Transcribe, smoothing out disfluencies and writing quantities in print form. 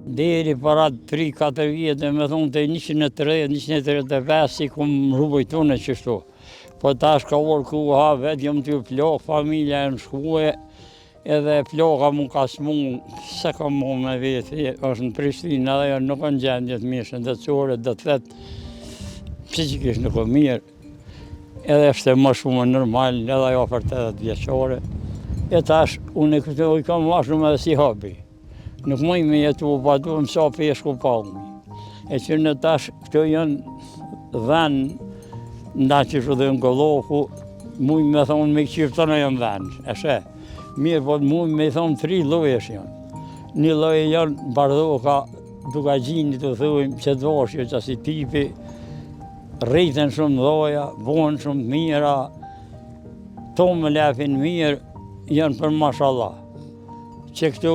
Deri para 3-4 vjetë, me thonë të 130-135 si kum rrubojtune qështu. Po tash ka orë ku ha vetë, jam t'ju plok, familja e në shkue, edhe ploka mu ka smu, se ka mu me vetë, është në Prishtinë, edhe jo nuk në gjendje të mishën, dhe qore, dhe të thetë, psikisht nuk o mirë, edhe është e më shumë normal, edhe jo për 80 vjeqore. E tash, unë e këtë i kam ma shumë edhe si hobi. Nuk mëj me jetu, pa du më sa peshku palmi. E që në tash, këto janë dhenë, nda që shu dhe në Golloku, muj me thonë me qyftënë janë dhenë, e she. Mirë, po muj me thonë 3 lojesh janë. Një loje janë bardhoka, duka gjinit të thujmë, që dvashje që si tipi, rritën shumë dhoja, bonë shumë mira, tomë lepin mirë, janë për mashallah. Që këtu